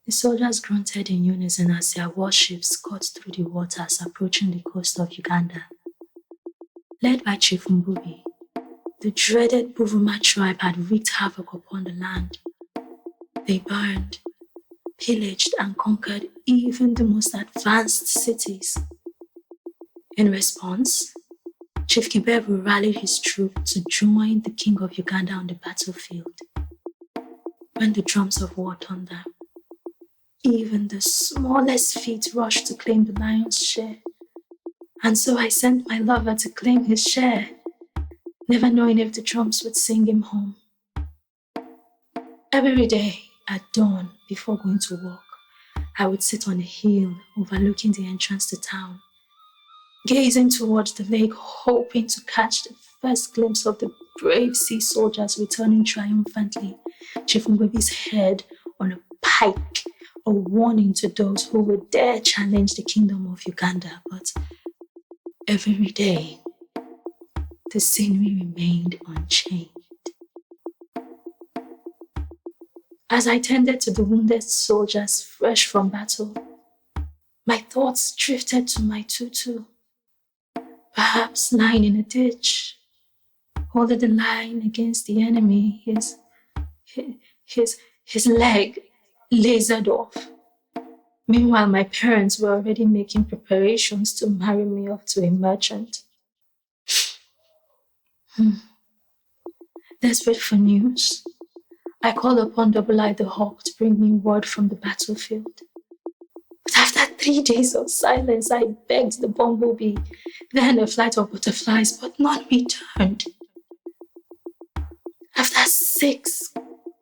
The soldiers grunted in unison as their warships cut through the waters approaching the coast of Uganda. Led by Chief Mbubi, the dreaded Buvuma tribe had wreaked havoc upon the land. They burned, pillaged, and conquered even the most advanced cities. In response, Chief Kibebu rallied his troops to join the King of Uganda on the battlefield. When the drums of war thunder, even the smallest feet rushed to claim the lion's share. And so I sent my lover to claim his share, never knowing if the drums would sing him home. Every day at dawn, before going to work, I would sit on a hill overlooking the entrance to town, gazing towards the lake, hoping to catch the first glimpse of the brave sea soldiers returning triumphantly, Chief Mbubi's head on a pike, a warning to those who would dare challenge the kingdom of Uganda. But every day, the scenery remained unchanged. As I tended to the wounded soldiers fresh from battle, my thoughts drifted to my tutu, perhaps lying in a ditch, holding the line against the enemy, his leg lasered off. Meanwhile, my parents were already making preparations to marry me off to a merchant. Desperate for news, I called upon Double Eye the Hawk to bring me word from the battlefield. But after 3 days of silence, I begged the bumblebee, then a flight of butterflies, but none returned. After 6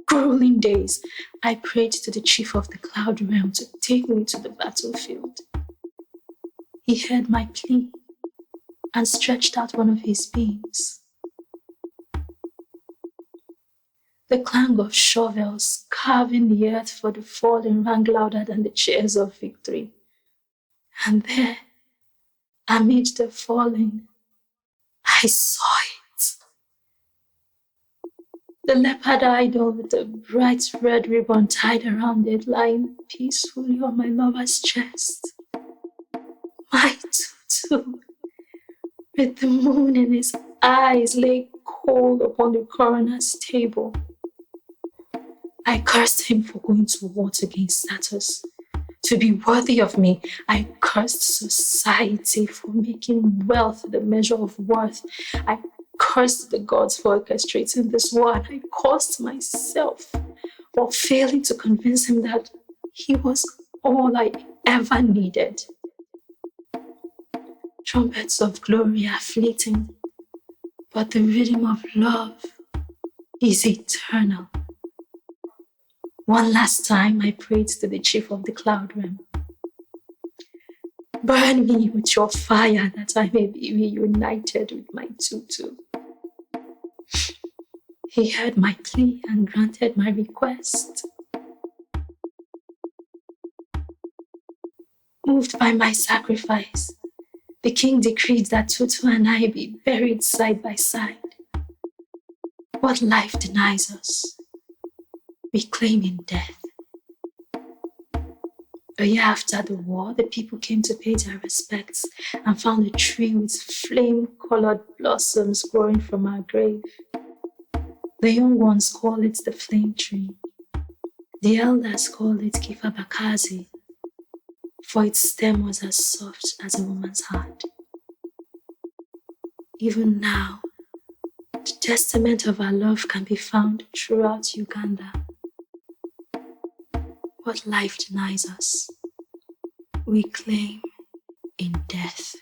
grueling days, I prayed to the chief of the cloud realm to take me to the battlefield. He heard my plea and stretched out one of his beams. The clang of shovels carving the earth for the fallen rang louder than the cheers of victory. And there, amid the falling, I saw it. The leopard idol with the bright red ribbon tied around it lying peacefully on my lover's chest. My tutu, with the moon in his eyes, lay cold upon the coroner's table. I cursed him for going to war against status. To be worthy of me, I cursed society for making wealth the measure of worth. I cursed the gods for orchestrating this war, and I cursed myself for failing to convince him that he was all I ever needed. Trumpets of glory are fleeting, but the rhythm of love is eternal. One last time, I prayed to the chief of the cloud realm. Burn me with your fire that I may be reunited with my tutu. He heard my plea and granted my request. Moved by my sacrifice, the king decreed that Tutu and I be buried side by side. What life denies us, we claim in death. A year after the war, the people came to pay their respects and found a tree with flame-colored blossoms growing from our grave. The young ones call it the Flame Tree. The elders call it Kifabakazi, for its stem was as soft as a woman's heart. Even now, the testament of our love can be found throughout Uganda. What life denies us, we claim in death.